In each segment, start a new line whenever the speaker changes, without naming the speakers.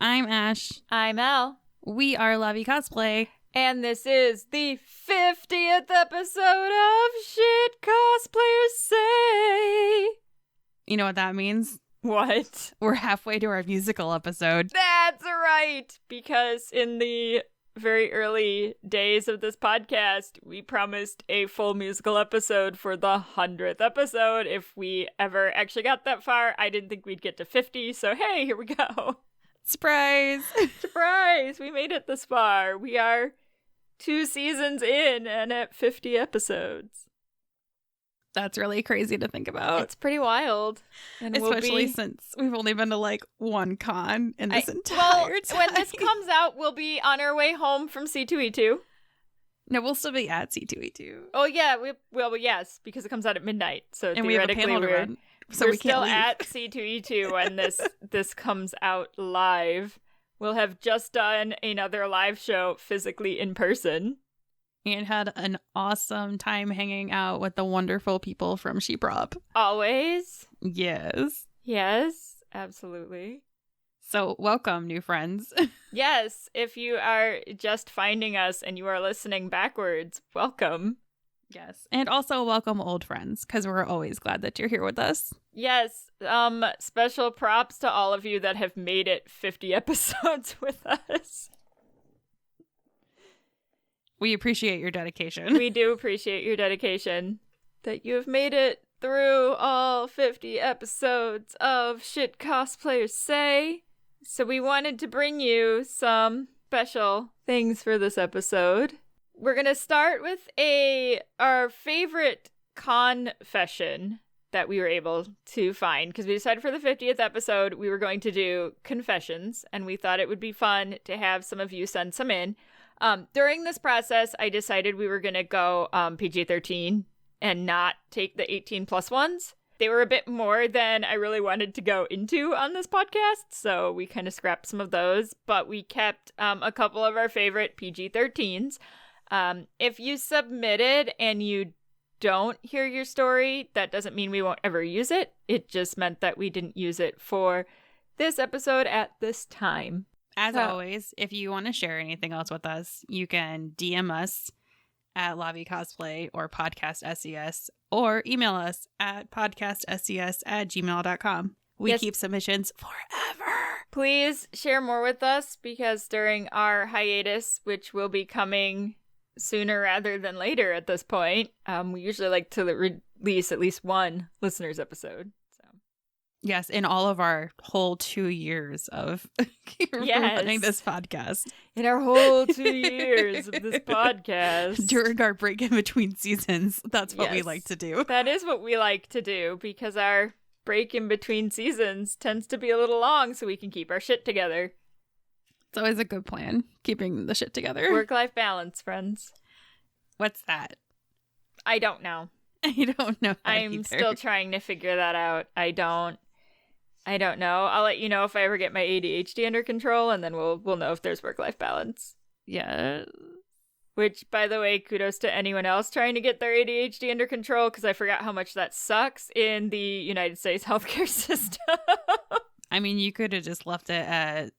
I'm Ash.
I'm Elle.
We are Lovey Cosplay.
And this is the 50th episode of Shit Cosplayers Say.
You know what that means?
What?
We're halfway to our musical episode.
That's right. Because in the very early days of this podcast, we promised a full musical episode for the 100th episode. If we ever actually got that far, I didn't think we'd get to 50. So hey, here we go.
Surprise!
Surprise! We made it this far. We are 2 seasons in and at 50 episodes.
That's really crazy to think about.
It's pretty wild. And
especially since we've only been to like one con in this entire time.
When this comes out, we'll be on our way home from C2E2.
No, we'll still be at C2E2.
Oh yeah, yes, because it comes out at midnight. So
and theoretically
we're still at C2E2 when this comes out live. We'll have just done another live show physically in person.
And had an awesome time hanging out with the wonderful people from Sheeprop.
Always.
Yes.
Yes, absolutely.
So welcome, new friends.
Yes, if you are just finding us and you are listening backwards, welcome.
Yes. And also welcome old friends, because we're always glad that you're here with us.
Yes. Special props to all of you that have made it 50 episodes with us.
We appreciate your dedication.
We do appreciate your dedication. That you have made it through all 50 episodes of Shit Cosplayers Say. So we wanted to bring you some special things for this episode. We're going to start with our favorite confession that we were able to find. Because we decided for the 50th episode we were going to do confessions. And we thought it would be fun to have some of you send some in. During this process, I decided we were going to go PG-13 and not take the 18 plus ones. They were a bit more than I really wanted to go into on this podcast, so we kind of scrapped some of those, but we kept a couple of our favorite PG-13s. If you submitted and you don't hear your story, that doesn't mean we won't ever use it. It just meant that we didn't use it for this episode at this time.
As always, if you want to share anything else with us, you can DM us at Lavi Cosplay or Podcast SES, or email us at podcastscs@gmail.com. We keep submissions forever.
Please share more with us, because during our hiatus, which will be coming sooner rather than later at this point, we usually like to release at least one listeners episode.
Yes, in all of our whole 2 years of running this podcast.
In our whole 2 years of this podcast.
During our break in between seasons, that's what we like to do.
That is what we like to do, because our break in between seasons tends to be a little long, so we can keep our shit together.
It's always a good plan, keeping the shit together.
Work-life balance, friends.
What's that?
I don't know.
I don't know.
I'm still trying to figure that out. I don't know. I'll let you know if I ever get my ADHD under control, and then we'll know if there's work-life balance.
Yeah.
Which, by the way, kudos to anyone else trying to get their ADHD under control, because I forgot how much that sucks in the United States healthcare system.
I mean, you could have just left it at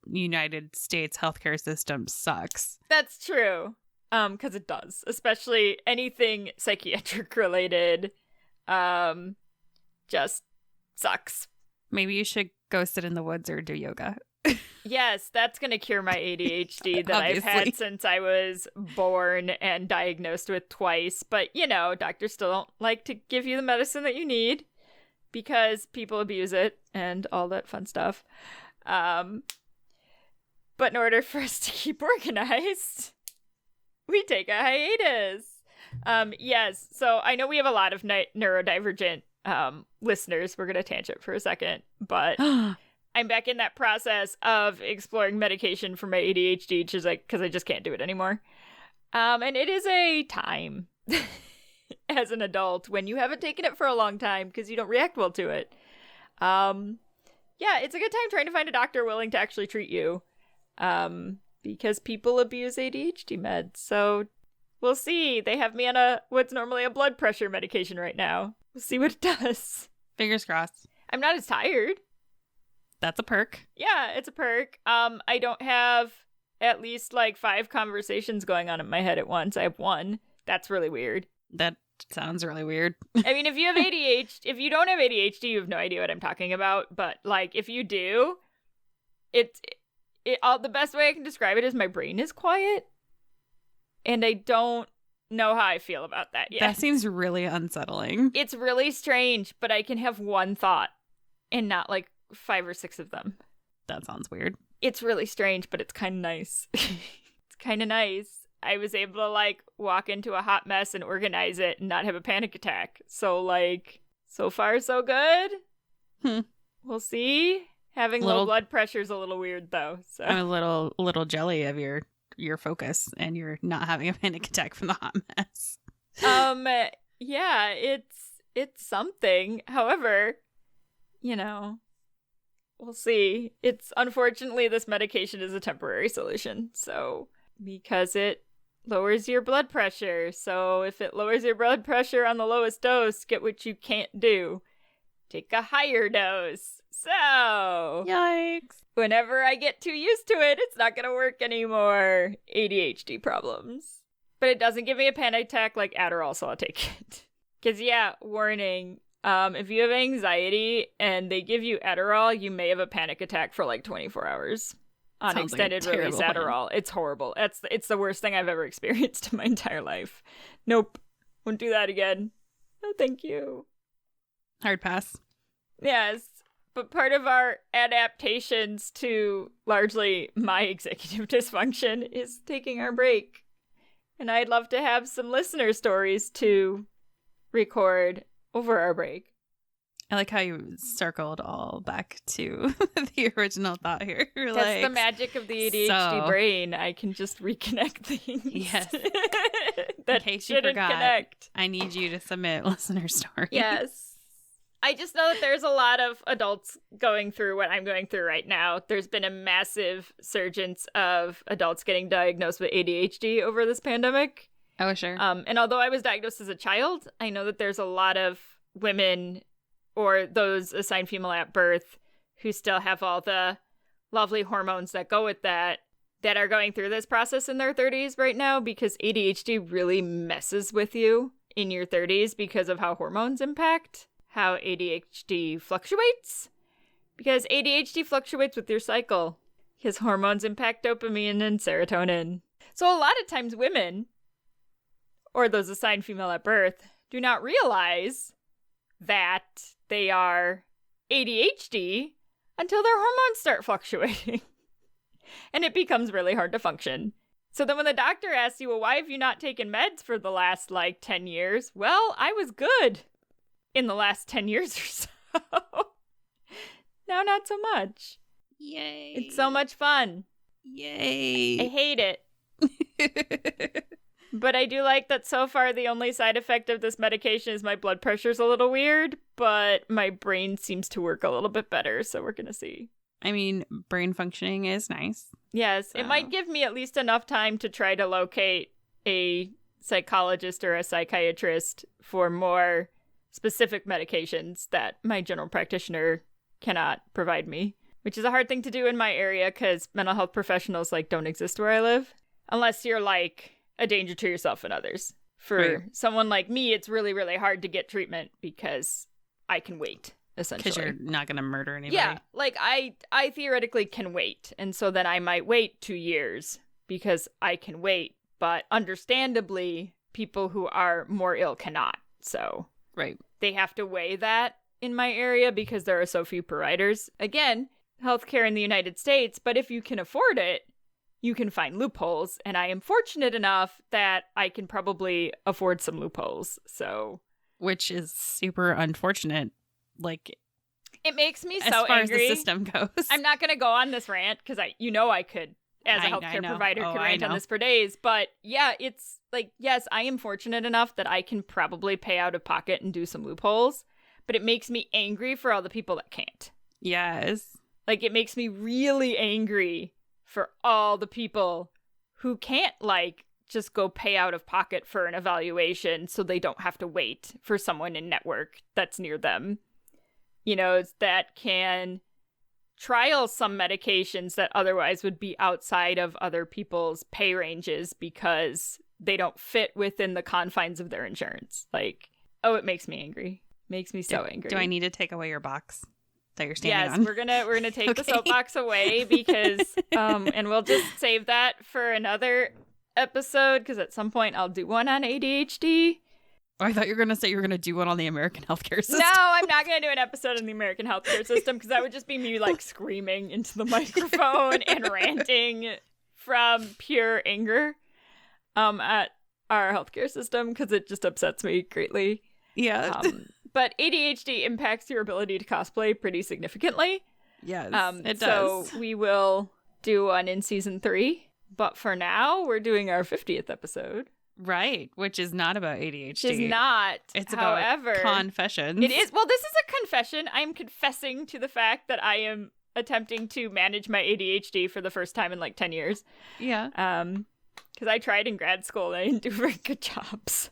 United States healthcare system sucks.
That's true. Because it does. Especially anything psychiatric related. Just sucks.
Maybe you should go sit in the woods or do yoga.
Yes, that's going to cure my ADHD that I've had since I was born and diagnosed with twice. But, doctors still don't like to give you the medicine that you need because people abuse it and all that fun stuff. But in order for us to keep organized, we take a hiatus. Yes, so I know we have a lot of neurodivergent listeners. We're going to tangent for a second, but I'm back in that process of exploring medication for my ADHD, which is because I just can't do it anymore. And it is a time as an adult when you haven't taken it for a long time because you don't react well to it. Yeah, it's a good time trying to find a doctor willing to actually treat you. Because people abuse ADHD meds. So we'll see. They have me on what's normally a blood pressure medication right now. We'll see what it does.
Fingers crossed.
I'm not as tired.
That's a perk.
Yeah, it's a perk. I don't have at least like 5 conversations going on in my head at once. I have one. That's really weird.
That sounds really weird.
I mean, if you have ADHD, if you don't have ADHD, you have no idea what I'm talking about. But like, if you do, the best way I can describe it is my brain is quiet, and I don't know how I feel about that yet.
That seems really unsettling.
It's really strange, but I can have one thought and not like 5 or 6 of them.
That sounds weird.
It's really strange, but it's kind of nice. It's kind of nice. I was able to like walk into a hot mess and organize it and not have a panic attack. So like, so far so good. We'll see. Having low blood pressure is a little weird though. So
I'm a little jelly of your focus, and you're not having a panic attack from the hot mess.
Yeah, it's something. However, we'll see. It's unfortunately this medication is a temporary solution. So because it lowers your blood pressure. So if it lowers your blood pressure on the lowest dose, get what you can't do. Take a higher dose. So
yikes.
Whenever I get too used to it, it's not going to work anymore. ADHD problems. But it doesn't give me a panic attack like Adderall, so I'll take it. Because, yeah, warning. If you have anxiety and they give you Adderall, you may have a panic attack for like 24 hours on
Sounds
extended
like
release Adderall. It's horrible. It's the worst thing I've ever experienced in my entire life. Nope. Won't do that again. No, thank you.
Hard pass.
Yes. But part of our adaptations to largely my executive dysfunction is taking our break. And I'd love to have some listener stories to record over our break.
I like how you circled all back to the original thought here.
That's the magic of the ADHD brain. I can just reconnect things.
Yes.
That
in case
shouldn't
you forgot,
connect.
I need you to submit listener stories.
Yes. I just know that there's a lot of adults going through what I'm going through right now. There's been a massive surgence of adults getting diagnosed with ADHD over this pandemic.
Oh, sure.
And although I was diagnosed as a child, I know that there's a lot of women or those assigned female at birth who still have all the lovely hormones that go with that are going through this process in their 30s right now, because ADHD really messes with you in your 30s because of how hormones impact how ADHD fluctuates. Because ADHD fluctuates with your cycle, because hormones impact dopamine and serotonin. So a lot of times women, or those assigned female at birth, do not realize that they are ADHD until their hormones start fluctuating. And it becomes really hard to function. So then when the doctor asks you, well, why have you not taken meds for the last, 10 years? Well, I was good in the last 10 years or so. Now, not so much.
Yay.
It's so much fun.
Yay.
I hate it. But I do like that so far the only side effect of this medication is my blood pressure's a little weird, but my brain seems to work a little bit better, so we're gonna see.
I mean, brain functioning is nice.
Yes, It might give me at least enough time to try to locate a psychologist or a psychiatrist for more specific medications that my general practitioner cannot provide me, which is a hard thing to do in my area because mental health professionals don't exist where I live, unless you're a danger to yourself and others. For someone like me, it's really, really hard to get treatment because I can wait, essentially.
Because you're not going to murder anybody.
Yeah, I theoretically can wait, and so then I might wait 2 years because I can wait, but understandably, people who are more ill cannot, so they have to weigh that in my area because there are so few providers. Again, healthcare in the United States, but if you can afford it, you can find loopholes, and I am fortunate enough that I can probably afford some loopholes, so.
Which is super unfortunate,
it makes me so angry.
As far as the system goes.
I'm not going to go on this rant, because I could, as a healthcare provider, could rant on this for days, but yeah, it's yes, I am fortunate enough that I can probably pay out of pocket and do some loopholes, but it makes me angry for all the people that can't.
Yes.
It makes me really angry for all the people who can't, just go pay out of pocket for an evaluation so they don't have to wait for someone in network that's near them. That can trial some medications that otherwise would be outside of other people's pay ranges because they don't fit within the confines of their insurance. Like, oh, it makes me angry. Makes me so angry.
Do I need to take away your box that you're standing
yes,
on?
we're gonna take the soapbox away because and we'll just save that for another episode because at some point I'll do one on ADHD.
Oh, I thought you were going to say you were going to do one on the American healthcare system.
No, I'm not going to do an episode on the American healthcare system because that would just be me like screaming into the microphone and ranting from pure anger at our healthcare system because it just upsets me greatly.
Yeah.
But ADHD impacts your ability to cosplay pretty significantly.
Yes, it
does.
does.
So we will do one in season 3. But for now, we're doing our 50th episode.
Right, which is not about ADHD.
Which is not.
It's
However,
about Con-fessions.
It is. Well, this is a confession. I am confessing to the fact that I am attempting to manage my ADHD for the first time in like 10 years.
Yeah.
Because I tried in grad school and I didn't do a very good job. So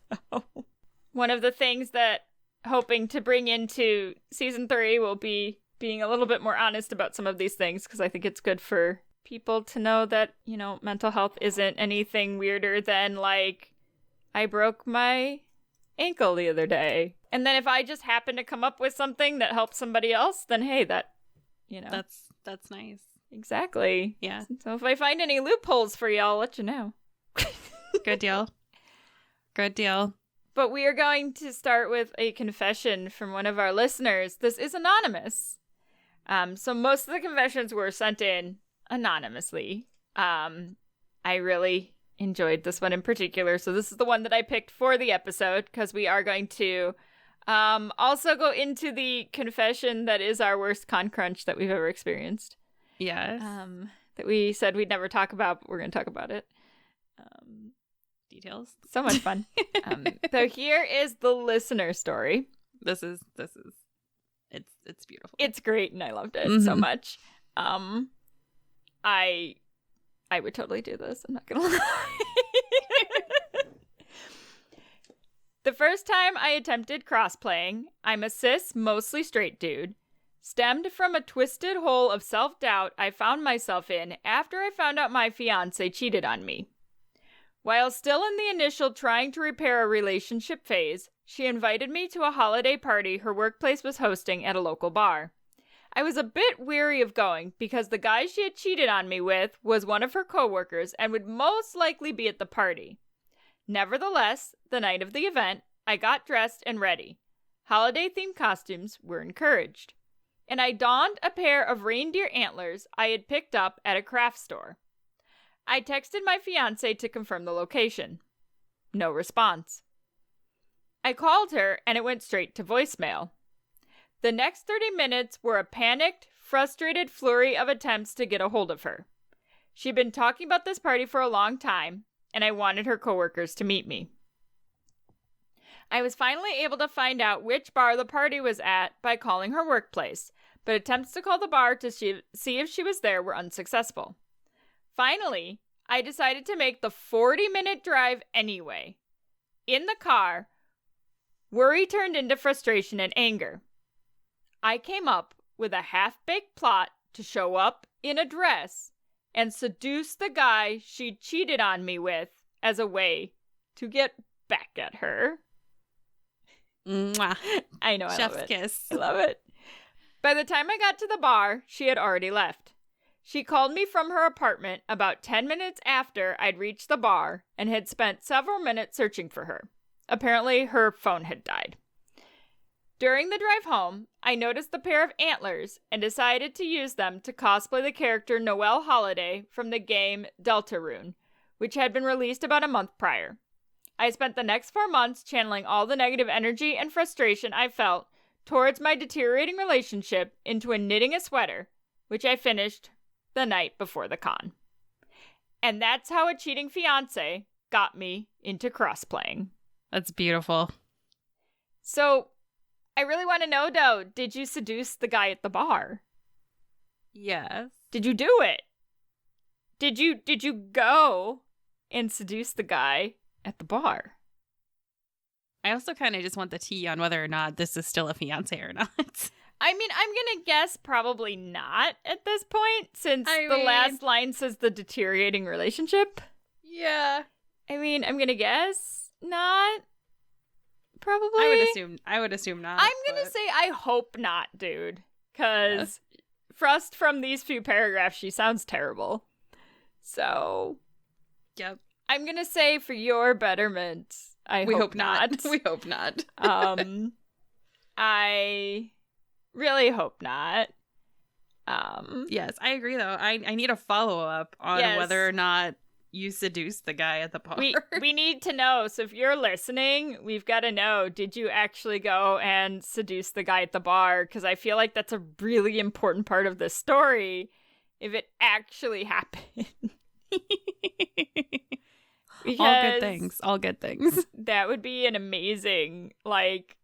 one of the things that hoping to bring into season 3 will be being a little bit more honest about some of these things because I think it's good for people to know that, you know, mental health isn't anything weirder than like I broke my ankle the other day. And then if I just happen to come up with something that helps somebody else, then hey, that, you know.
That's nice.
Exactly.
Yeah.
So if I find any loopholes for you, I'll let you know.
Good deal. Good deal.
But we are going to start with a confession from one of our listeners. This is anonymous. So most of the confessions were sent in anonymously. I really enjoyed this one in particular. So this is the one that I picked for the episode because we are going to also go into the confession that is our worst con crunch that we've ever experienced.
Yes.
That we said we'd never talk about, but we're going to talk about it.
Details.
So much fun. So here is the listener story.
This is it's beautiful.
It's great and I loved it so much. I would totally do this. I'm not gonna lie. The first time I attempted crossplaying, I'm a cis, mostly straight dude, stemmed from a twisted hole of self-doubt I found myself in after I found out my fiancé cheated on me. While still in the initial trying to repair a relationship phase, she invited me to a holiday party her workplace was hosting at a local bar. I was a bit weary of going because the guy she had cheated on me with was one of her coworkers and would most likely be at the party. Nevertheless, the night of the event, I got dressed and ready. Holiday-themed costumes were encouraged. And I donned a pair of reindeer antlers I had picked up at a craft store. I texted my fiancé to confirm the location. No response. I called her and it went straight to voicemail. The next 30 minutes were a panicked, frustrated flurry of attempts to get a hold of her. She'd been talking about this party for a long time, and I wanted her coworkers to meet me. I was finally able to find out which bar the party was at by calling her workplace, but attempts to call the bar to see if she was there were unsuccessful. Finally, I decided to make the 40-minute drive anyway. In the car, worry turned into frustration and anger. I came up with a half-baked plot to show up in a dress and seduce the guy she cheated on me with as a way to get back at her.
Mwah.
I know, I
Chef's
love it.
kiss.
I love it. By the time I got to the bar, she had already left. She called me from her apartment about 10 minutes after I'd reached the bar and had spent several minutes searching for her. Apparently, her phone had died. During the drive home, I noticed the pair of antlers and decided to use them to cosplay the character Noelle Holiday from the game Deltarune, which had been released about a month prior. I spent the next 4 months channeling all the negative energy and frustration I felt towards my deteriorating relationship into knitting a sweater, which I finished the night before the con. And that's how a cheating fiancé got me into crossplaying.
That's beautiful.
So, I really want to know, though, did you seduce the guy at the bar?
Yes.
Did you do it? Did you go and seduce the guy at the bar?
I also kind of just want the tea on whether or not this is still a fiance or not.
I mean, I'm gonna guess probably not at this point, since the last line says the deteriorating relationship.
Yeah.
I mean, I'm gonna guess not. Probably.
I would assume not.
I'm gonna say I hope not, dude. Because Frost, from these few paragraphs, she sounds terrible. So.
Yep.
I'm gonna say for your betterment, we hope not.
We hope not.
I really hope not.
Yes, I agree though. I need a follow-up on whether or not you seduced the guy at the bar.
We need to know. So if you're listening, we've got to know, did you actually go and seduce the guy at the bar? Because I feel like that's a really important part of this story, if it actually happened.
All good things.
That would be an amazing, like,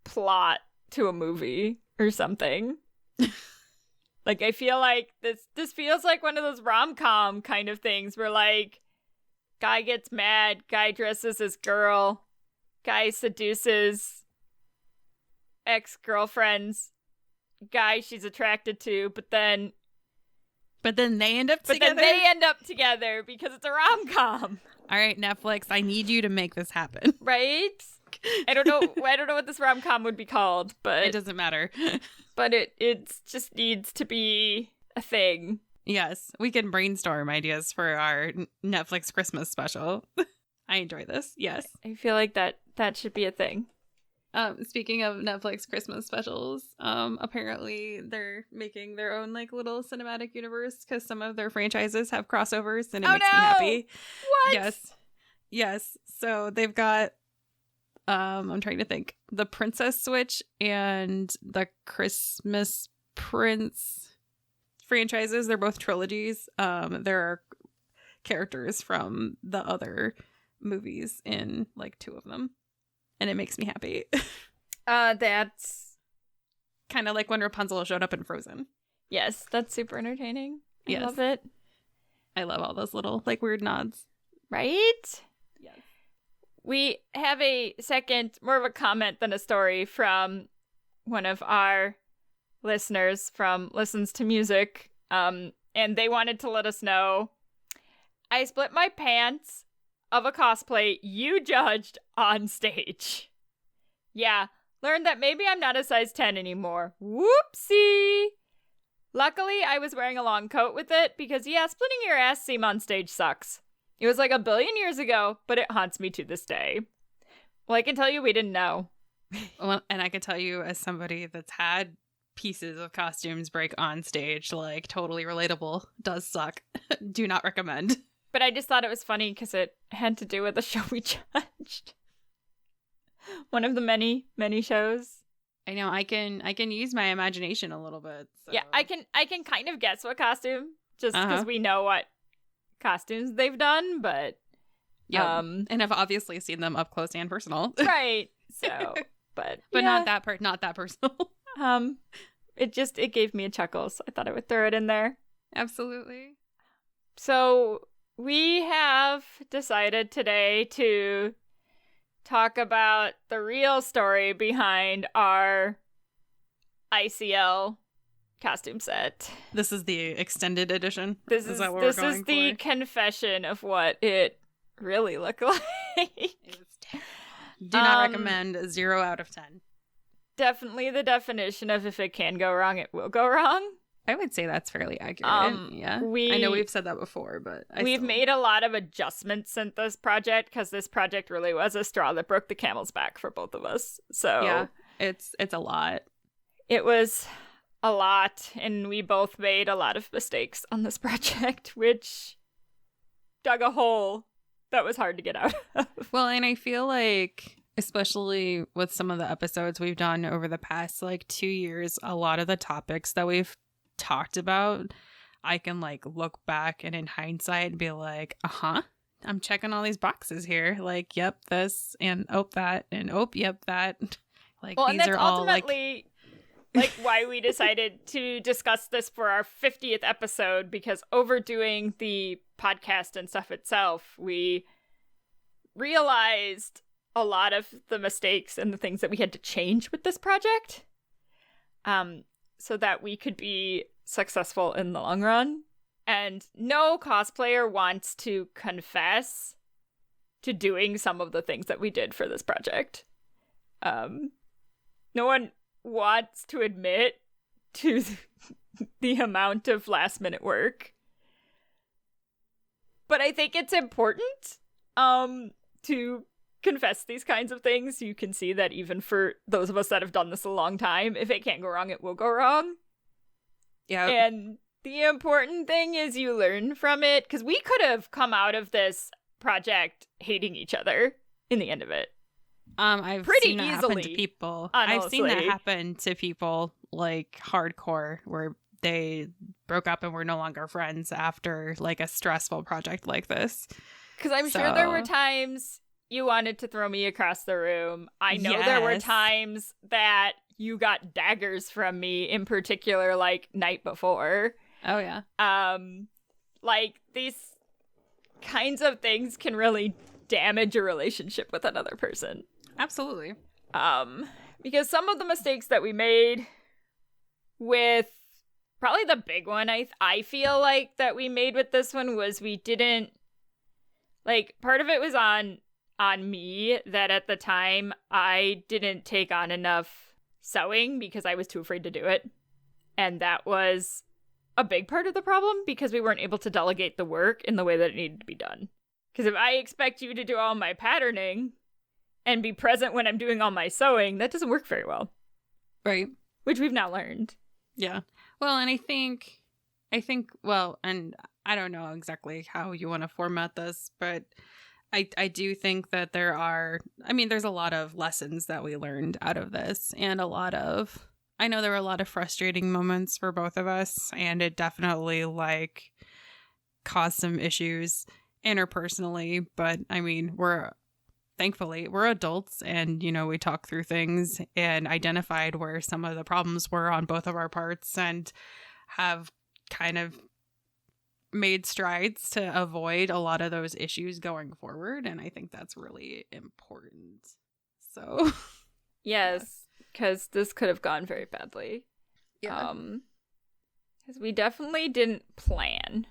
plot to a movie or something. Like, I feel like this feels like one of those rom-com kind of things where, like, guy gets mad, guy dresses as girl, guy seduces ex-girlfriends, guy she's attracted to, but then
they end up together.
But then they end up together because it's a rom-com.
All right, Netflix, I need you to make this happen.
Right? I don't know what this rom-com would be called, but
it doesn't matter.
But it just needs to be a thing.
Yes, we can brainstorm ideas for our Netflix Christmas special. I enjoy this. Yes.
I feel like that should be a thing.
Speaking of Netflix Christmas specials, apparently they're making their own like little cinematic universe because some of their franchises have crossovers and it makes me happy.
What?
Yes. So they've got I'm trying to think. The Princess Switch and the Christmas Prince franchises, they're both trilogies. There are characters from the other movies in like two of them. And it makes me happy.
That's
kind of like when Rapunzel showed up in Frozen.
Yes, that's super entertaining.
Yes.
I love it.
I love all those little like weird nods.
Right?
Yes.
We have a second, more of a comment than a story from one of our listeners from Listens to Music. And they wanted to let us know, I split my pants of a cosplay you judged on stage. Yeah, learned that maybe I'm not a size 10 anymore. Whoopsie! Luckily, I was wearing a long coat with it because, yeah, splitting your ass seam on stage sucks. It was like a billion years ago, but it haunts me to this day. Well, I can tell you we didn't know.
Well, and I can tell you as somebody that's had pieces of costumes break on stage, like totally relatable, does suck. Do not recommend.
But I just thought it was funny because it had to do with the show we judged. One of the many, many shows.
I know, I can use my imagination a little bit. So.
Yeah, I can kind of guess what costume, just because we know what costumes they've done, but
yeah, and I've obviously seen them up close and personal.
Right. So, but
yeah. not that personal.
It gave me a chuckle, so I thought I would throw it in there.
Absolutely.
So we have decided today to talk about the real story behind our ICL costume set.
This is the extended edition.
This is the confession of what it really looked like.
Do not recommend. 0 out of 10.
Definitely the definition of if it can go wrong, it will go wrong.
I would say that's fairly accurate. Yeah. I know we've said that before, but
we've made a lot of adjustments in this project because this project really was a straw that broke the camel's back for both of us. So
yeah, it's a lot.
It was a lot, and we both made a lot of mistakes on this project, which dug a hole that was hard to get out of.
Well, and I feel like, especially with some of the episodes we've done over the past like 2 years, a lot of the topics that we've talked about, I can like look back and in hindsight be like, I'm checking all these boxes here. Like, yep, this and that and yep, that. Like,
well,
these
and that's
are all
ultimately like why we decided to discuss this for our 50th episode, because overdoing the podcast and stuff itself, we realized a lot of the mistakes and the things that we had to change with this project. so that we could be successful in the long run. And no cosplayer wants to confess to doing some of the things that we did for this project. No one wants to admit to the amount of last minute work. But I think it's important to confess these kinds of things. You can see that even for those of us that have done this a long time, if it can't go wrong, it will go wrong.
Yeah.
And the important thing is you learn from it, because we could have come out of this project hating each other in the end of it.
I've
pretty
seen that
easily,
happen to people.
honestly.
I've seen that happen to people like hardcore, where they broke up and were no longer friends after like a stressful project like this.
Because I'm sure there were times you wanted to throw me across the room. I know there were times that you got daggers from me, in particular, like night before.
Oh yeah.
Like these kinds of things can really damage a relationship with another person.
Absolutely.
Because some of the mistakes that we made with probably the big one I feel like that we made with this one was we didn't, like, part of it was on me, that at the time I didn't take on enough sewing because I was too afraid to do it. And that was a big part of the problem, because we weren't able to delegate the work in the way that it needed to be done. Because if I expect you to do all my patterning and be present when I'm doing all my sewing, that doesn't work very well.
Right.
Which we've now learned.
Yeah. Well, and I think, well, and I don't know exactly how you want to format this, but I do think that there's a lot of lessons that we learned out of this, and I know there were a lot of frustrating moments for both of us, and it definitely like caused some issues interpersonally, but I mean, thankfully we're adults, and we talk through things and identified where some of the problems were on both of our parts, and have kind of made strides to avoid a lot of those issues going forward, and I think that's really important. So
yes, because this could have gone very badly.
Yeah.
Because we definitely didn't plan.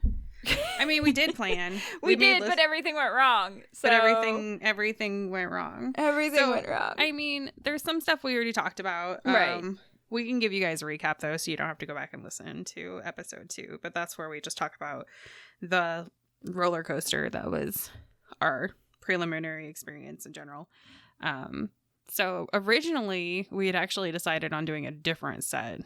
I mean, we did plan.
we did, but everything went wrong. So
but everything went wrong.
Everything went wrong.
I mean, there's some stuff we already talked about.
Right.
We can give you guys a recap, though, so you don't have to go back and listen to episode 2. But that's where we just talk about the roller coaster that was our preliminary experience in general. So originally, we had actually decided on doing a different set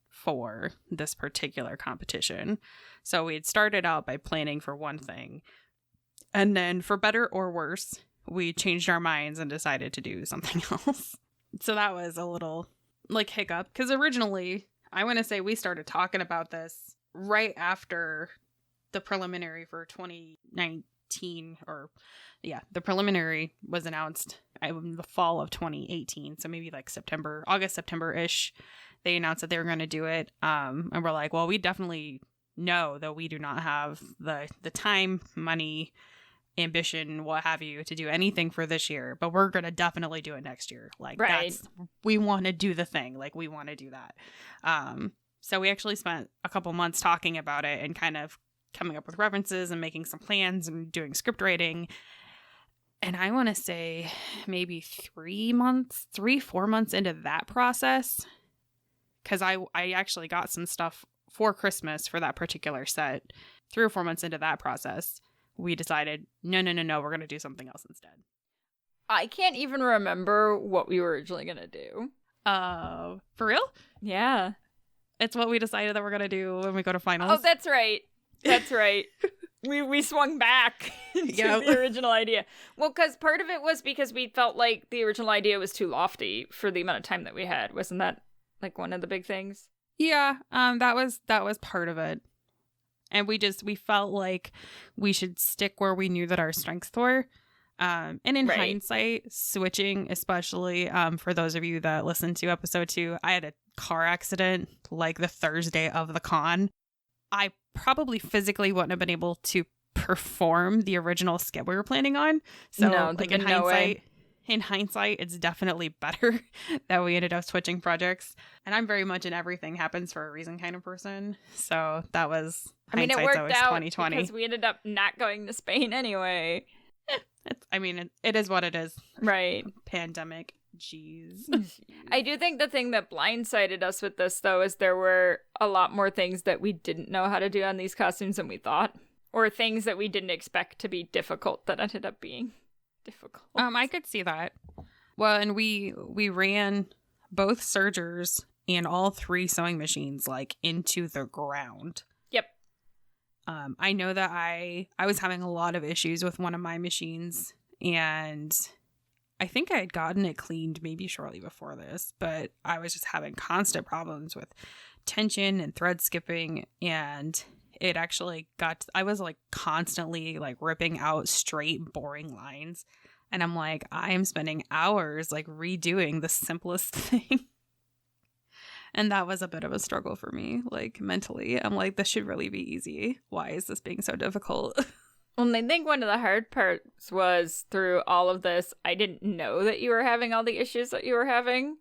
for this particular competition. So we had started out by planning for one thing, and then for better or worse, we changed our minds and decided to do something else. So that was a little like hiccup, because originally I want to say we started talking about this right after the preliminary for 2019, the preliminary was announced in the fall of 2018, so maybe like August, September-ish. They announced that they were going to do it, and we're like, well, we definitely know that we do not have the time, money, ambition, what have you, to do anything for this year, but we're gonna definitely do it next year. Like,
right.
We want to do the thing, like we want to do that. So we actually spent a couple months talking about it and kind of coming up with references and making some plans and doing script writing. And I want to say maybe 4 months into that process, because I actually got some stuff for Christmas for that particular set. 3 or 4 months into that process, we decided, no, we're going to do something else instead.
I can't even remember what we were originally going to do.
For real?
Yeah.
It's what we decided that we're going to do when we go to finals.
Oh, that's right. That's right. We swung back to the original idea. Well, because part of it was because we felt like the original idea was too lofty for the amount of time that we had. Wasn't that like one of the big things?
Yeah, that was part of it. And we felt like we should stick where we knew that our strengths were. And in hindsight, switching, especially for those of you that listened to episode 2, I had a car accident like the Thursday of the con. I probably physically wouldn't have been able to perform the original skit we were planning on. So,
no,
like in hindsight, in hindsight, it's definitely better that we ended up switching projects. And I'm very much an everything happens for a reason kind of person. So that was,
I mean, it
hindsight's
worked
always
out
2020.
because we ended up not going to Spain anyway.
It is what it is.
Right.
Pandemic. Jeez.
I do think the thing that blindsided us with this, though, is there were a lot more things that we didn't know how to do on these costumes than we thought. Or things that we didn't expect to be difficult that ended up being difficult.
I could see that. Well, and we ran both sergers and all 3 sewing machines like into the ground.
Yep.
I know that I was having a lot of issues with one of my machines, and I think I had gotten it cleaned maybe shortly before this, but I was just having constant problems with tension and thread skipping, and it actually I was like constantly like ripping out straight boring lines, and I'm like, I am spending hours like redoing the simplest thing. And that was a bit of a struggle for me, like mentally. I'm like, this should really be easy. Why is this being so difficult?
Well, I think one of the hard parts was through all of this, I didn't know that you were having all the issues that you were having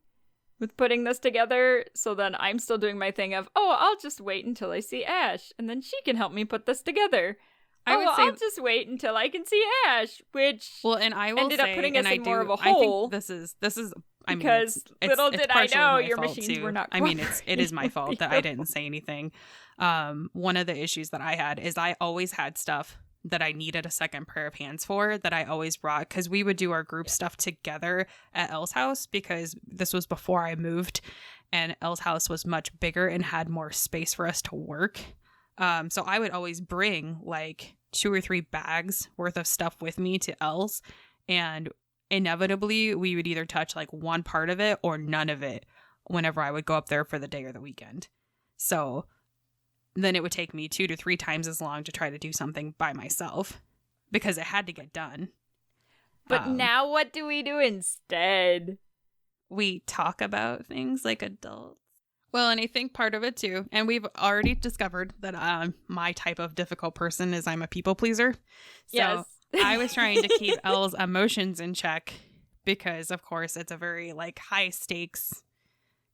with putting this together. So then I'm still doing my thing of, I'll just wait until I see Ash, and then she can help me put this together. I'll just wait until I can see Ash, which
and I will
ended up putting us in more of a hole.
I think this is.
Because little did I know your machines were not.
I mean, it is my fault that I didn't say anything. One of the issues that I had is I always had stuff that I needed a second pair of hands for that I always brought, because we would do our group stuff together at Elle's house, because this was before I moved, and Elle's house was much bigger and had more space for us to work. So I would always bring like 2 or 3 bags worth of stuff with me to Elle's, and inevitably we would either touch like one part of it or none of it whenever I would go up there for the day or the weekend. So then it would take me 2 to 3 times as long to try to do something by myself because it had to get done.
But now what do we do instead?
We talk about things like adults. Well, and I think part of it too, and we've already discovered that my type of difficult person is I'm a people pleaser. So
yes.
I was trying to keep Elle's emotions in check because, of course, it's a very like high stakes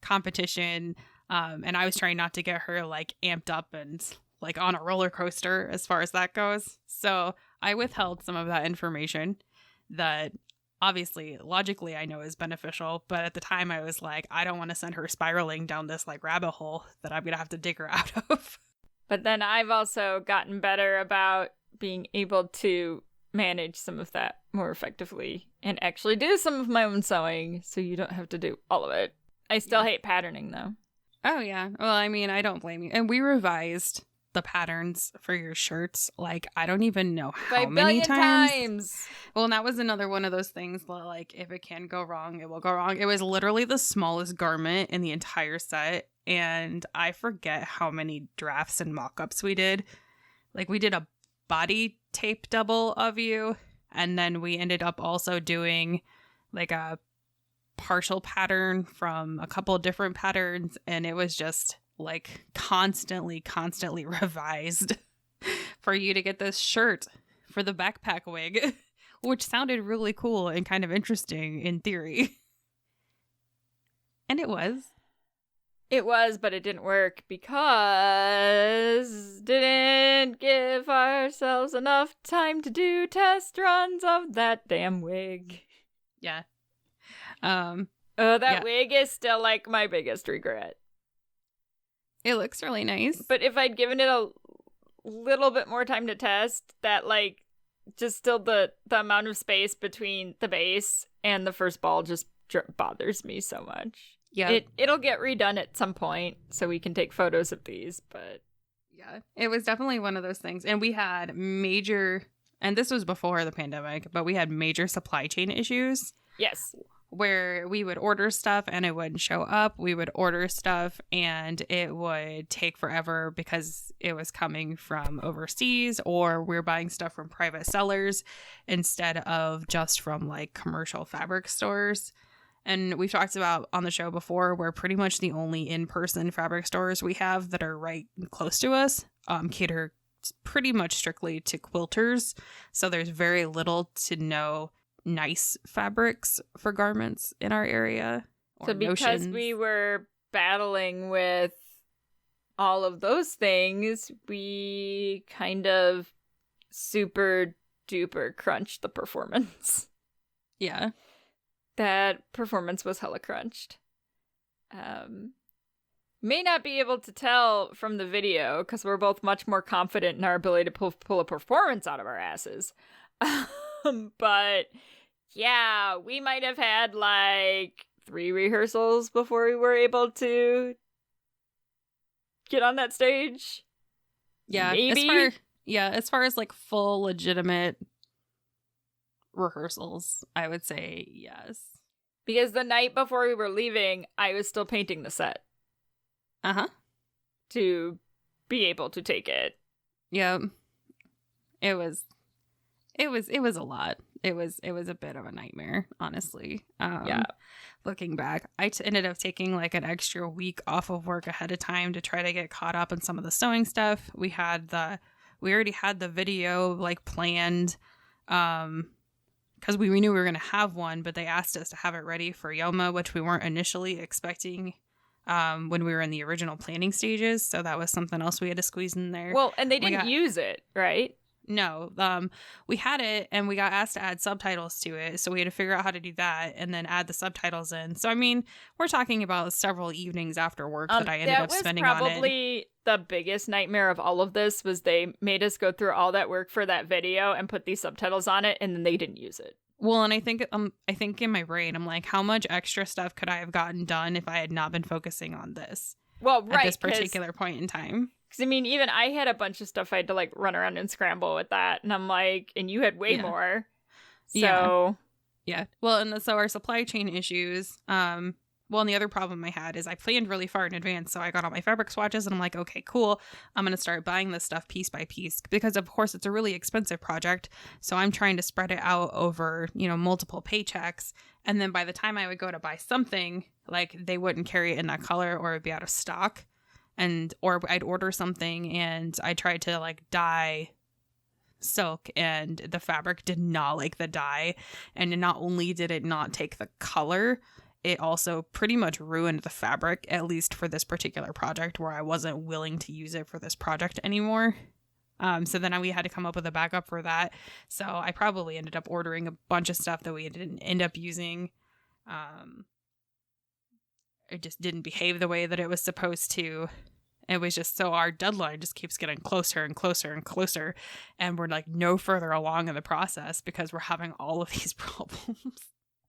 competition. And I was trying not to get her like amped up and like on a roller coaster as far as that goes. So I withheld some of that information that obviously logically I know is beneficial. But at the time I was like, I don't want to send her spiraling down this like rabbit hole that I'm going to have to dig her out of.
But then I've also gotten better about being able to manage some of that more effectively and actually do some of my own sewing so you don't have to do all of it. I still hate patterning though.
Oh, yeah. Well, I mean, I don't blame you. And we revised the patterns for your shirts. Like, I don't even know how many times. Well, and that was another one of those things that, like, if it can go wrong, it will go wrong. It was literally the smallest garment in the entire set. And I forget how many drafts and mock-ups we did. Like, we did a body tape double of you. And then we ended up also doing, like, a partial pattern from a couple of different patterns, and it was just like constantly revised for you to get this shirt for the backpack wig, which sounded really cool and kind of interesting in theory. And it was, but it didn't work because didn't give ourselves enough time to do test runs of that damn wig. Yeah.
Wig is still like my biggest regret.
It looks really nice.
But if I'd given it a little bit more time to test, that like just still the amount of space between the base and the first ball just bothers me so much. Yeah. It'll get redone at some point so we can take photos of these, but
yeah, it was definitely one of those things. And we had major, and this was before the pandemic, but we had major supply chain issues.
Yes.
Where we would order stuff and it wouldn't show up. We would order stuff and it would take forever because it was coming from overseas, or we're buying stuff from private sellers instead of just from like commercial fabric stores. And we've talked about on the show before, we're pretty much the only in-person fabric stores we have that are right close to us, cater pretty much strictly to quilters. So there's very little to no nice fabrics for garments in our area.
So because we were battling with all of those things, we kind of super duper crunched the performance.
Yeah.
That performance was hella crunched. May not be able to tell from the video because we're both much more confident in our ability to pull a performance out of our asses. But yeah, we might have had like 3 rehearsals before we were able to get on that stage.
Yeah.
Maybe.
As far as like full legitimate rehearsals, I would say yes.
Because the night before we were leaving, I was still painting the set.
Uh-huh.
To be able to take it.
Yeah. It was a lot. It was a bit of a nightmare, honestly.
Yeah.
Looking back, I ended up taking like an extra week off of work ahead of time to try to get caught up on some of the sewing stuff. We already had the video like planned, because we knew we were going to have one, but they asked us to have it ready for Yoma, which we weren't initially expecting when we were in the original planning stages. So that was something else we had to squeeze in there.
Well, and they didn't use it, right?
No, we had it and we got asked to add subtitles to it. So we had to figure out how to do that and then add the subtitles in. So, I mean, we're talking about several evenings after work that I ended up spending on it.
That was probably the biggest nightmare of all of this was they made us go through all that work for that video and put these subtitles on it and then they didn't use it.
Well, and I think in my brain, I'm like, how much extra stuff could I have gotten done if I had not been focusing on this?
Well, right.
At this particular point in time.
Because, I mean, even I had a bunch of stuff I had to, like, run around and scramble with that. And I'm like, and you had way more. So.
Yeah. Well, and so our supply chain issues, and the other problem I had is I planned really far in advance. So I got all my fabric swatches and I'm like, okay, cool. I'm going to start buying this stuff piece by piece because, of course, it's a really expensive project. So I'm trying to spread it out over, multiple paychecks. And then by the time I would go to buy something, like they wouldn't carry it in that color or it would be out of stock. Or I'd order something and I tried to like dye silk and the fabric did not like the dye. And not only did it not take the color, it also pretty much ruined the fabric, at least for this particular project where I wasn't willing to use it for this project anymore. So then we had to come up with a backup for that. So I probably ended up ordering a bunch of stuff that we didn't end up using. It just didn't behave the way that it was supposed to. It was just so our deadline just keeps getting closer and closer and closer. And we're like no further along in the process because we're having all of these problems.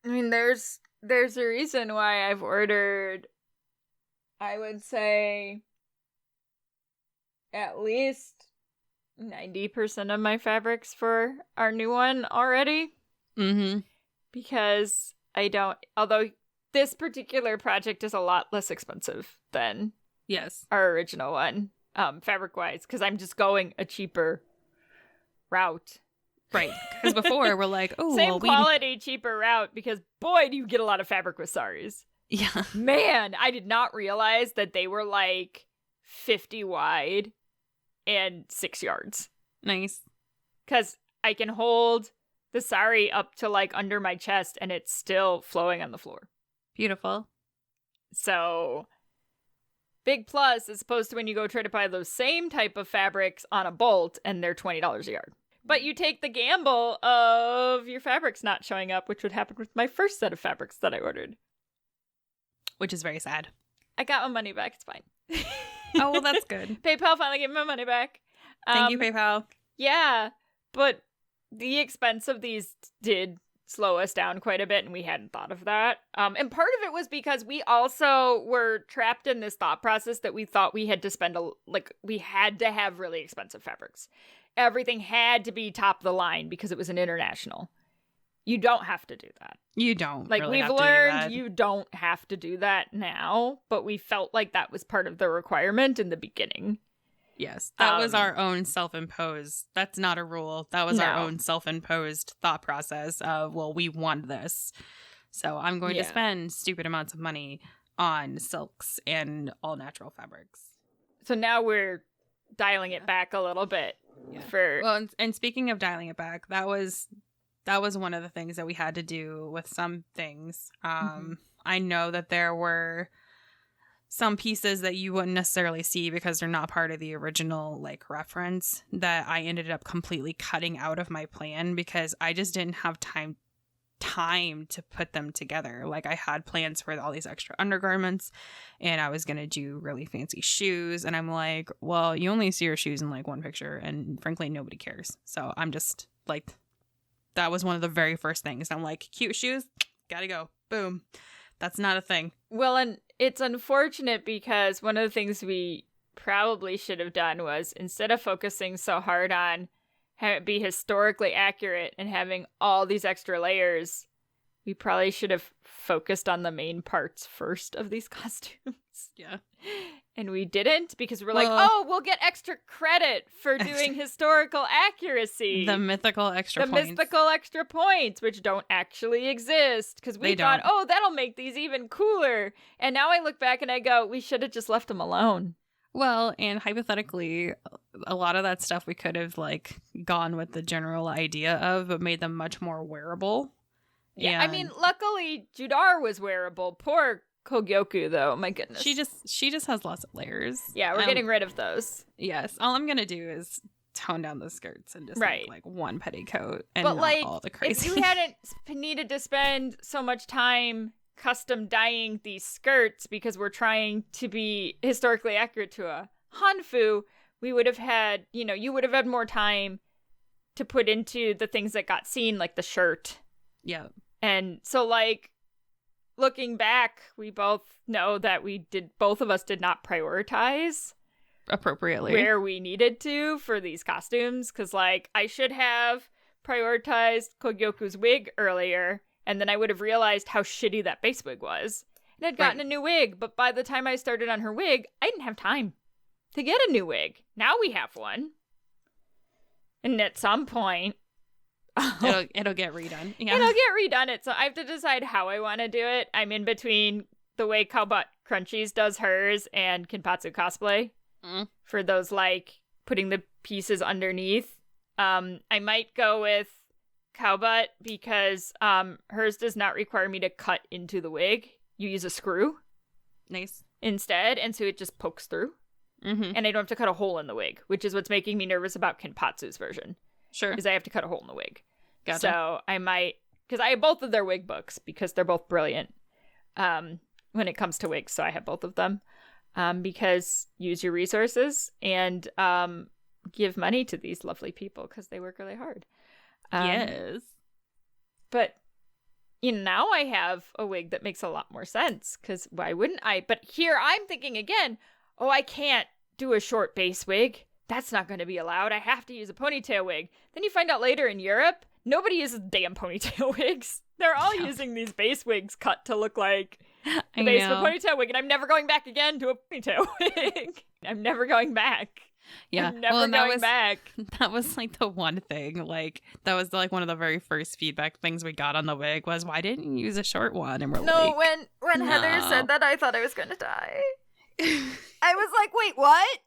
I mean, there's a reason why I've ordered, I would say, at least 90% of my fabrics for our new one already.
Mm-hmm.
Because although this particular project is a lot less expensive than our original one, fabric-wise, because I'm just going a cheaper route.
Right, because before we're like, oh,
same quality, cheaper route, because boy, do you get a lot of fabric with saris.
Yeah.
Man, I did not realize that they were like 50 wide and 6 yards.
Nice.
Because I can hold the sari up to like under my chest and it's still flowing on the floor.
Beautiful.
So, big plus as opposed to when you go try to buy those same type of fabrics on a bolt and they're $20 a yard. But you take the gamble of your fabrics not showing up, which would happen with my first set of fabrics that I ordered.
Which is very sad.
I got my money back. It's fine.
Oh, well, that's good.
PayPal finally gave me my money back.
Thank you, PayPal.
Yeah, but the expense of these did slow us down quite a bit, and we hadn't thought of that. And part of it was because we also were trapped in this thought process that we thought we had to spend, we had to have really expensive fabrics. Everything had to be top of the line because it was an international. You don't have to do that.
You don't.
Like,
really
we've
have to
learned you don't have to do that now, but we felt like that was part of the requirement in the beginning.
Yes, that was our own self-imposed. That's not a rule. That was our own self-imposed thought process of, well, we want this. So I'm going to spend stupid amounts of money on silks and all natural fabrics.
So now we're dialing it back a little bit.
Well, and speaking of dialing it back, that was that was one of the things that we had to do with some things.
Mhm.
I know that there were some pieces that you wouldn't necessarily see because they're not part of the original like reference that I ended up completely cutting out of my plan because I just didn't have time to put them together. Like I had plans for all these extra undergarments and I was going to do really fancy shoes, and I'm like, well, you only see your shoes in like one picture and frankly nobody cares. So I'm just like, that was one of the very first things. I'm like, cute shoes, gotta go. Boom. That's not a thing.
Well, and it's unfortunate because one of the things we probably should have done was, instead of focusing so hard on having it be historically accurate and having all these extra layers, we probably should have focused on the main parts first of these costumes.
Yeah.
And we didn't because we're like,
Well-
oh, we'll get extra credit for doing historical accuracy.
The mythical extra
The
points.
mystical extra points, which don't actually exist. Because we
They
thought,
don't.
oh, that'll make these even cooler. And now I look back and I go, we should have just left them alone.
Well, and hypothetically, a lot of that stuff we could have like gone with the general idea of, but made them much more wearable.
Yeah, I mean, luckily, Judar was wearable. Poor Kogyoku, though. My goodness.
she just has lots of layers.
Yeah, we're getting rid of those.
Yes, all I'm gonna do is tone down the skirts and just
Right.
make like one petticoat and
But,
not
like,
all the
If
crazy.
you hadn't needed to spend so much time custom dyeing these skirts because we're trying to be historically accurate to a Hanfu, we would have had, you would have had more time to put into the things that got seen, like the shirt.
Yeah.
And so, like, looking back, we both know that both of us did not prioritize
Appropriately.
where we needed to for these costumes. Because, like, I should have prioritized Kogyoku's wig earlier, and then I would have realized how shitty that base wig was. And I'd gotten
Right.
a new wig, but by the time I started on her wig, I didn't have time to get a new wig. Now we have one. And at some point,
It'll get redone. Yeah.
it'll get redone. So I have to decide how I want to do it. I'm in between the way Cowbutt Crunchies does hers and Kinpatsu Cosplay for those, like, putting the pieces underneath. I might go with Cowbutt because hers does not require me to cut into the wig. You use a screw
Nice.
instead, and so it just pokes through.
Mm-hmm.
And I don't have to cut a hole in the wig, which is what's making me nervous about Kinpatsu's version.
Sure.
Is I have to cut a hole in the wig.
Gotcha.
So I might, because I have both of their wig books because they're both brilliant when it comes to wigs. So I have both of them because use your resources and give money to these lovely people because they work really hard.
Yes.
But now I have a wig that makes a lot more sense because why wouldn't I? But here I'm thinking again, oh, I can't do a short base wig. That's not going to be allowed. I have to use a ponytail wig. Then you find out later in Europe, nobody uses damn ponytail wigs. They're all using these base wigs cut to look like the base of a ponytail wig. And I'm never going back again to a ponytail wig. I'm never going back.
Yeah.
I'm never going back.
That was like the one thing. Like that was like one of the very first feedback things we got on the wig was, why didn't you use a short one? And we're
No,
like,
when Heather
no.
said that, I thought I was going to die. I was like, wait, what?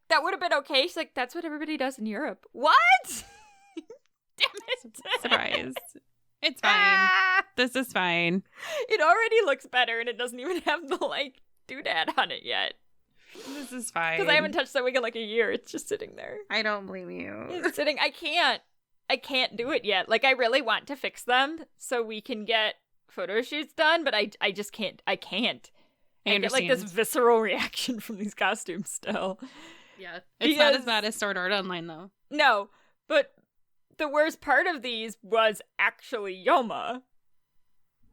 That would have been okay. She's like, that's what everybody does in Europe. What? Damn it.
surprise. It's fine.
Ah!
This is fine.
It already looks better and it doesn't even have the, like, doodad on it yet.
This is fine.
Because I haven't touched that wig in like a year. It's just sitting there.
I don't blame you.
It's sitting. I can't do it yet. Like, I really want to fix them so we can get photo shoots done, but I just can't. I can't. I get like this visceral reaction from these costumes still.
Yeah. It's not as bad as Sword Art Online though.
No, but the worst part of these was actually Yoma.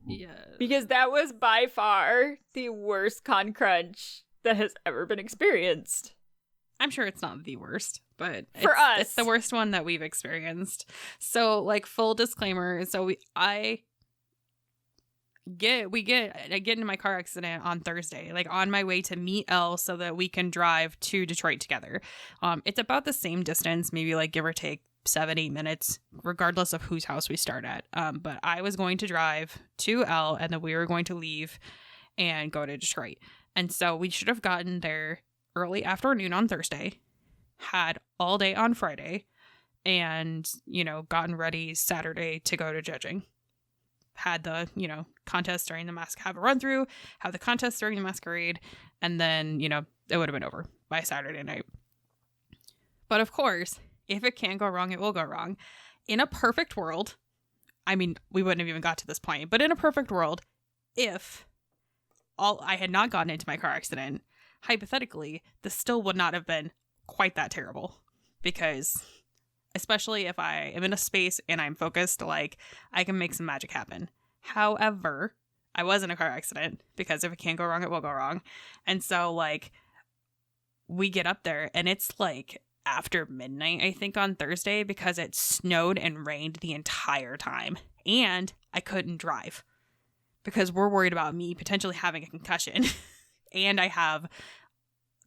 Yeah.
Because that was by far the worst con crunch that has ever been experienced.
I'm sure it's not the worst, but
For us.
it's the worst one that we've experienced. So, like, full disclaimer. So I get into my car accident on Thursday, like on my way to meet Elle so that we can drive to Detroit together. It's about the same distance, maybe like give or take 7-8 minutes, regardless of whose house we start at. But I was going to drive to Elle and then we were going to leave and go to Detroit. And so we should have gotten there early afternoon on Thursday, had all day on Friday, and, gotten ready Saturday to go to judging. Had the, contest during the have a run through, have the contest during the masquerade, and then, it would have been over by Saturday night. But of course, if it can go wrong, it will go wrong. In a perfect world, I mean, we wouldn't have even got to this point, but in a perfect world, if I had not gotten into my car accident, hypothetically, this still would not have been quite that terrible, because especially if I am in a space and I'm focused, like, I can make some magic happen. However, I was in a car accident, because if it can't go wrong, it will go wrong. And so, like, we get up there and it's like after midnight, I think, on Thursday, because it snowed and rained the entire time. And I couldn't drive because we're worried about me potentially having a concussion. And I have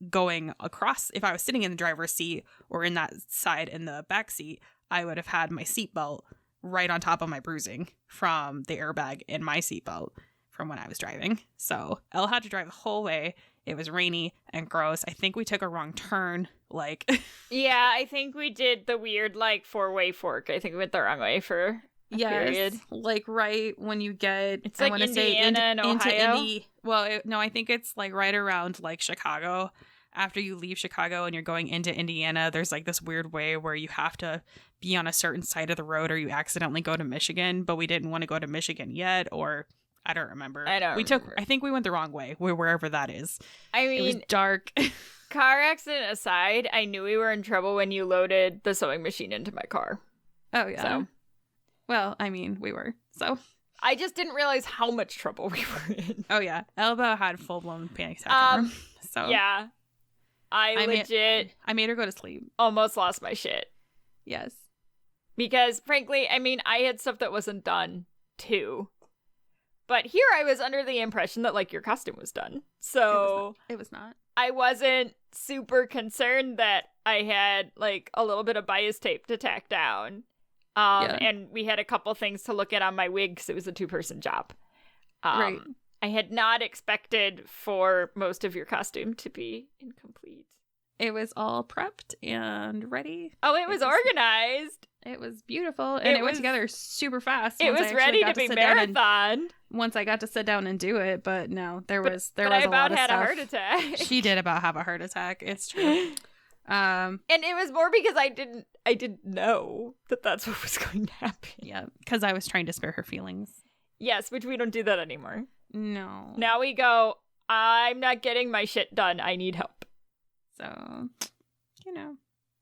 going across, if I was sitting in the driver's seat or in that side in the back seat, I would have had my seatbelt right on top of my bruising from the airbag in my seatbelt from when I was driving. So Elle had to drive the whole way. It was rainy and gross. I think we took a wrong turn. Like,
yeah, I think we did the weird, like, 4-way fork. I think we went the wrong way for a period.
Like right when you get,
it's like Indiana and Ohio.
No, I think it's like right around like Chicago. After you leave Chicago and you're going into Indiana, there's like this weird way where you have to be on a certain side of the road or you accidentally go to Michigan, but we didn't want to go to Michigan yet, or I don't remember. I think we went the wrong way, wherever that is.
I mean,
it was dark.
Car accident aside, I knew we were in trouble when you loaded the sewing machine into my car.
Oh, yeah.
So,
well, I mean, we were. So
I just didn't realize how much trouble we were in.
Oh, yeah. Elba had full-blown panic attack. So
yeah. I
made her go to sleep.
Almost lost my shit.
Yes.
Because, frankly, I mean, I had stuff that wasn't done, too. But here I was under the impression that, like, your costume was done. So
it was not.
I wasn't super concerned that I had, like, a little bit of bias tape to tack down. And we had a couple things to look at on my wig because it was a 2-person job.
Right.
I had not expected for most of your costume to be incomplete.
It was all prepped and ready.
Oh, it was organized.
It was beautiful. And it went together super fast.
It was ready to be marathon.
Once I got to sit down and do it. But no, there was
I
a lot of
had
stuff.
A heart attack.
She did about have a heart attack. It's true.
And it was more because I didn't know that that's what was going to happen.
Yeah, because I was trying to spare her feelings.
Yes, which we don't do that anymore.
No.
Now we go, I'm not getting my shit done. I need help.
So,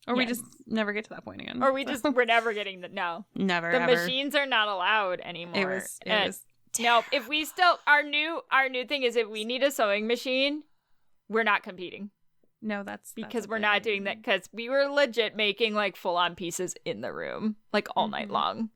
Or we just never get to that point again.
Or we're never getting that. No.
Never,
The
ever.
machines are not allowed anymore.
It was
no, if we still, our new thing is if we need a sewing machine, we're not competing.
No, that's
because we're not doing that, because we were legit making like full-on pieces in the room, like all night long.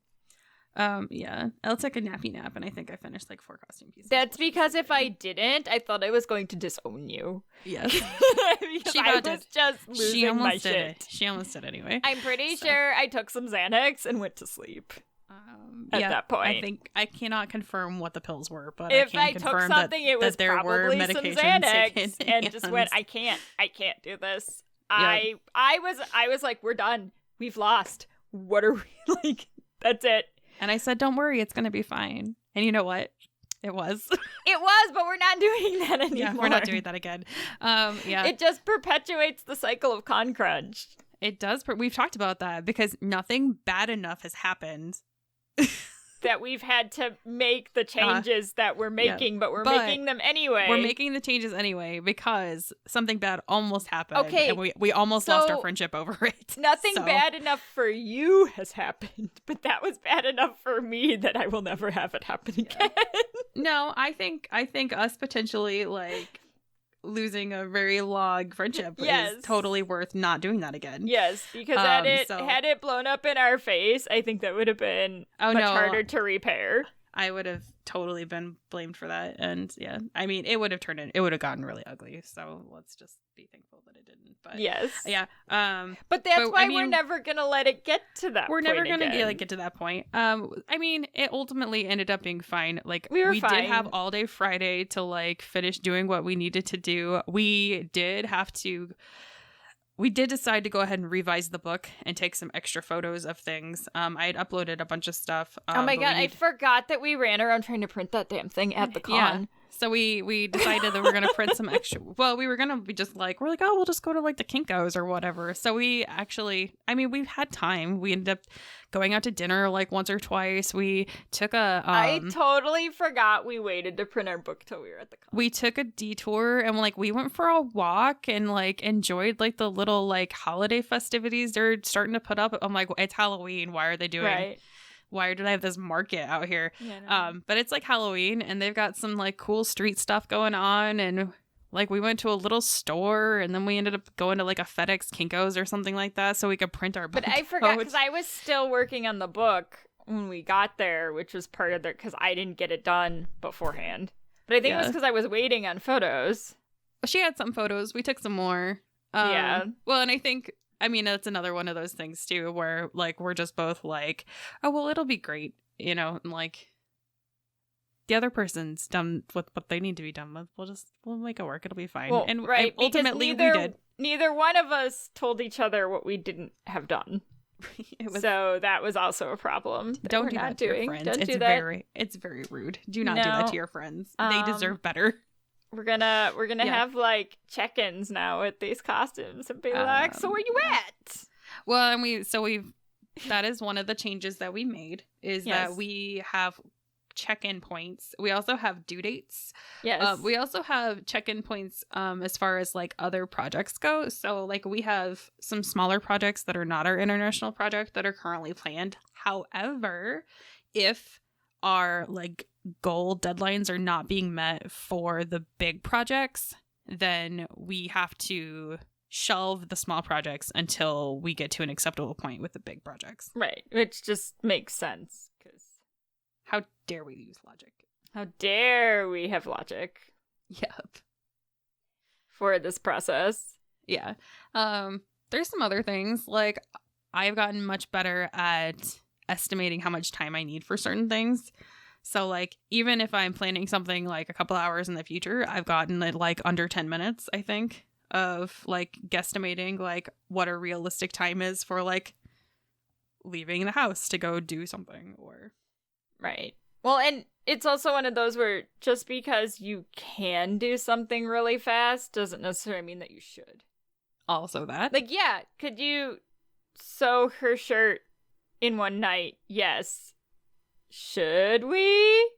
Yeah. Elle took a nappy nap, and I think I finished like 4 costume pieces.
That's because if I didn't, I thought I was going to disown you.
Yes.
She was just losing my shit.
She almost did anyway.
I'm pretty sure I took some Xanax and went to sleep. At that point,
I cannot confirm what the pills were, but
if
I
took
confirm
something, it was
there were
probably some Xanax, and just went, I can't do this. Yep. I was like, we're done. We've lost. What are we like? That's it.
And I said, don't worry, it's gonna be fine. And you know what? It was.
It was, but we're not doing that anymore.
Yeah, we're not doing that again. Yeah.
It just perpetuates the cycle of con crunch.
It does. We've talked about that because nothing bad enough has happened
that we've had to make the changes that we're making, but we're making them anyway.
We're making the changes anyway because something bad almost happened.
Okay.
And we almost lost our friendship over it.
Nothing bad enough for you has happened, but that was bad enough for me that I will never have it happen again.
No, I think us potentially like losing a very long friendship is totally worth not doing that again.
Yes, because had it blown up in our face, I think that would have been much harder to repair.
I would have totally been blamed for that, and yeah, I mean, it would have gotten really ugly. So let's just be thankful that it didn't. But
yes,
yeah.
But that's why we're never gonna let it get to that.
We're never gonna get to that point. I mean, it ultimately ended up being fine. Like we
fine.
did have all day Friday to like finish doing what we needed to do. We did have to we did decide to go ahead and revise the book and take some extra photos of things. I had uploaded a bunch of stuff.
Oh my god, I forgot that we ran around trying to print that damn thing at the con.
Yeah. So we decided that we're going to print some extra. Well, we were going to be just like, we're like, oh, we'll just go to like the Kinko's or whatever. So we actually, I mean, we've had time. We ended up going out to dinner like once or twice. We took a...
I totally forgot we waited to print our book till we were at the con.
We took a detour and like we went for a walk and like enjoyed like the little like holiday festivities they're starting to put up. I'm like, it's Halloween. Why are they doing...
Right.
Why do they have this market out here?
Yeah, no.
But it's like Halloween and they've got some like cool street stuff going on. And like we went to a little store and then we ended up going to like a FedEx Kinko's or something like that so we could print our book.
But I forgot because I was still working on the book when we got there, which was part of the, because I didn't get it done beforehand. But I think it was because I was waiting on photos.
She had some photos. We took some more.
Yeah.
Well, and I mean, that's another one of those things, too, where, like, we're just both like, oh, well, it'll be great, you know, and, like, the other person's done with what they need to be done with. We'll make it work. It'll be fine.
Well,
and
right,
ultimately,
neither,
we did.
Neither one of us told each other what we didn't have done. So that was also a problem.
Don't do that to your friends. It's very rude. Do not do that to your friends. They deserve better.
We're gonna have like check-ins now with these costumes and be like, so where you at?
Well, and that is one of the changes that we made is that we have check-in points. We also have due dates.
Yes.
We also have check-in points as far as like other projects go. So like we have some smaller projects that are not our international project that are currently planned. However, if our like goal deadlines are not being met for the big projects, then we have to shelve the small projects until we get to an acceptable point with the big projects.
Right, which just makes sense. Because
how dare we use logic?
How dare we have logic?
Yep.
For this process.
Yeah. There's some other things. Like, I've gotten much better at estimating how much time I need for certain things. So, like, even if I'm planning something, like, a couple hours in the future, I've gotten it, like, under 10 minutes, I think, of, like, guesstimating, like, what a realistic time is for, like, leaving the house to go do something or...
Right. Well, and it's also one of those where just because you can do something really fast doesn't necessarily mean that you should.
Also that.
Like, yeah, could you sew her shirt in one night? Yes. Should we?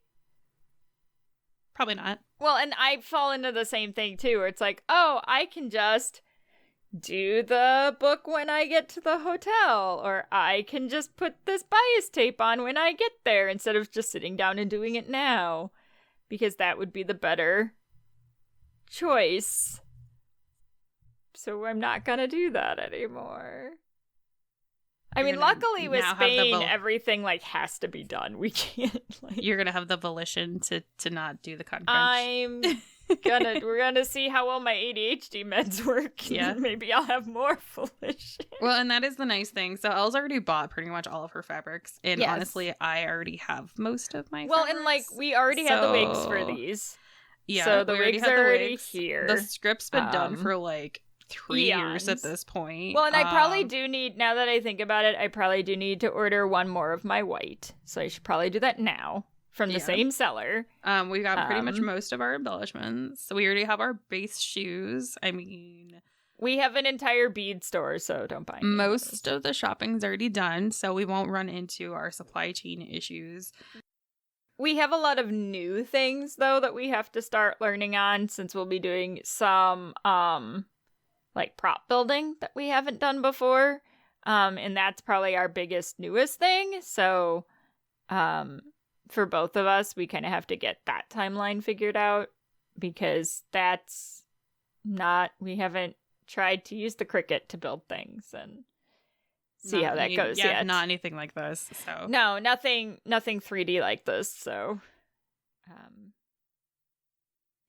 Probably not.
Well, and I fall into the same thing, too, where it's like, oh, I can just do the book when I get to the hotel, or I can just put this bias tape on when I get there instead of just sitting down and doing it now, because that would be the better choice. So I'm not gonna do that anymore. I mean, luckily with Spain, everything like has to be done. We can't. Like...
You're gonna have the volition to not do the con crunch.
We're gonna see how well my ADHD meds work.
Yeah,
maybe I'll have more volition.
Well, and that is the nice thing. So Elle's already bought pretty much all of her fabrics, and honestly, I already have most of my.
Well,
fabrics.
And like we already had the wigs for these.
Yeah,
so the wigs are already here.
The script's been done for like 3 years at this point.
Well, and I probably do need, now that I think about it, I probably do need to order one more of my white. So I should probably do that now from the same seller.
We got pretty much most of our embellishments. So we already have our base shoes. I mean,
we have an entire bead store, so don't buy any.
Most of the shopping's already done, so we won't run into our supply chain issues.
We have a lot of new things, though, that we have to start learning on, since we'll be doing some, like, prop building that we haven't done before. And that's probably our biggest, newest thing. So, for both of us, we kind of have to get that timeline figured out, because that's not, we haven't tried to use the Cricut to build things and see how that goes yet.
Not anything like this. So
no, nothing 3D like this. So,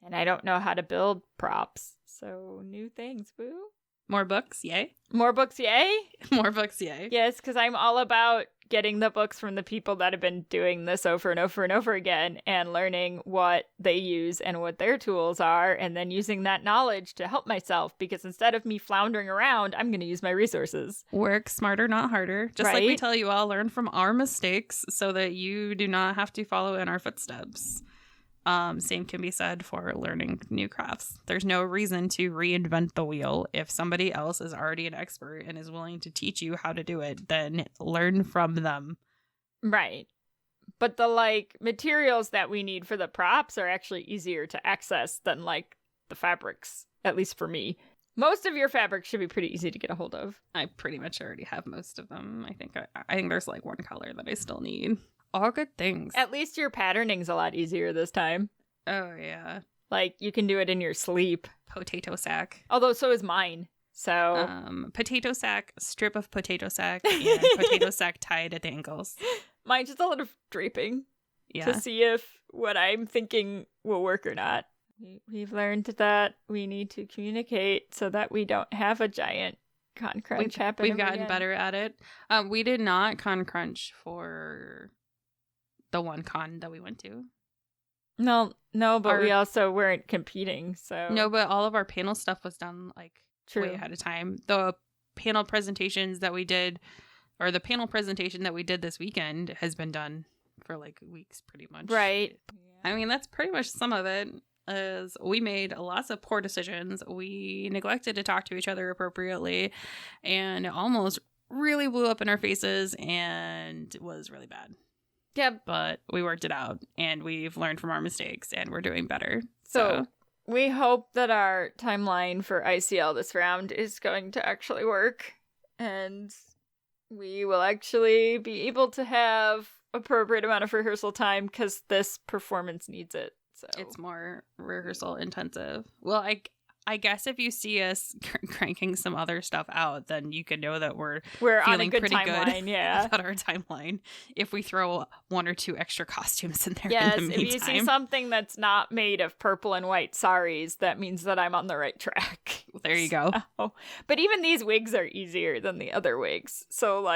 and I don't know how to build props. So new things, woo.
More books, yay.
More books, yay.
More books, yay.
Yes, because I'm all about getting the books from the people that have been doing this over and over and over again and learning what they use and what their tools are, and then using that knowledge to help myself, because instead of me floundering around, I'm going to use my resources.
Work smarter, not harder. Just like we tell you all, learn from our mistakes so that you do not have to follow in our footsteps. Same can be said for learning new crafts. There's no reason to reinvent the wheel. If somebody else is already an expert and is willing to teach you how to do it, then learn from them.
Right. But the materials that we need for the props are actually easier to access than the fabrics, at least for me. Most of your fabrics should be pretty easy to get a hold of.
I pretty much already have most of them. I think there's one color that I still need. All good things.
At least your patterning's a lot easier this time.
Oh, yeah.
You can do it in your sleep.
Potato sack.
Although so is mine. So
potato sack, strip of potato sack, and potato sack tied at the ankles.
Mine's just a lot of draping.
Yeah.
To see if what I'm thinking will work or not. We've learned that we need to communicate so that we don't have a giant con crunch happen.
We've gotten better at it. We did not con crunch for the one con that we went to.
No, but we also weren't competing, so...
No, but all of our panel stuff was done,
True.
Way ahead of time. The panel presentations that we did, or the panel presentation that we did this weekend has been done for, weeks, pretty much.
Right.
I mean, that's pretty much some of it, is we made lots of poor decisions. We neglected to talk to each other appropriately, and it almost really blew up in our faces, and was really bad.
Yeah.
But we worked it out, and we've learned from our mistakes, and we're doing better.
So we hope that our timeline for ICL this round is going to actually work, and we will actually be able to have appropriate amount of rehearsal time, because this performance needs it. So
it's more rehearsal intensive. Well, I guess if you see us cranking some other stuff out, then you can know that we're
on a good
pretty
timeline,
good
yeah.
about our timeline. If we throw one or two extra costumes in there,
yes,
in the meantime.
If you see something that's not made of purple and white saris, that means that I'm on the right track.
There you go.
But even these wigs are easier than the other wigs. So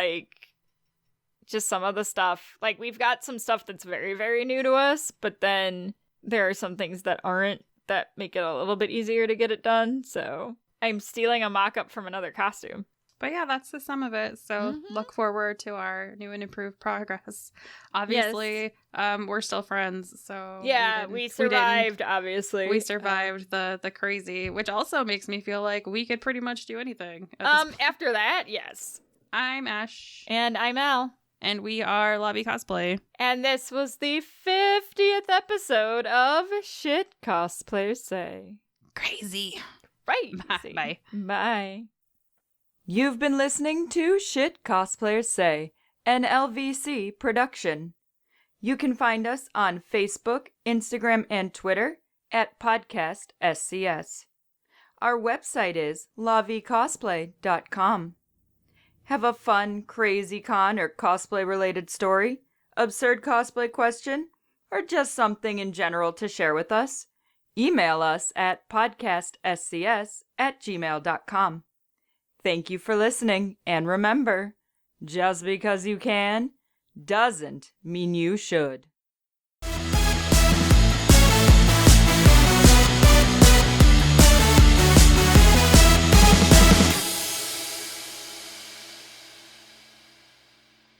just some of the stuff, we've got some stuff that's very, very new to us, but then there are some things that aren't, that make it a little bit easier to get it done. So I'm stealing a mock-up from another costume.
But yeah, that's the sum of it. So look forward to our new and improved progress. Obviously, we're still friends. So
yeah, we survived, obviously.
We survived the crazy, which also makes me feel like we could pretty much do anything.
After that, yes.
I'm Ash.
And I'm Al.
And we are Lobby Cosplay.
And this was the 50th episode of Shit Cosplayers Say.
Crazy.
Right.
Bye.
Bye. You've been listening to Shit Cosplayers Say, an LVC production. You can find us on Facebook, Instagram, and Twitter at Podcast SCS. Our website is lavicosplay.com. Have a fun, crazy con or cosplay-related story, absurd cosplay question, or just something in general to share with us? Email us at podcastscs@gmail.com. Thank you for listening, and remember, just because you can doesn't mean you should.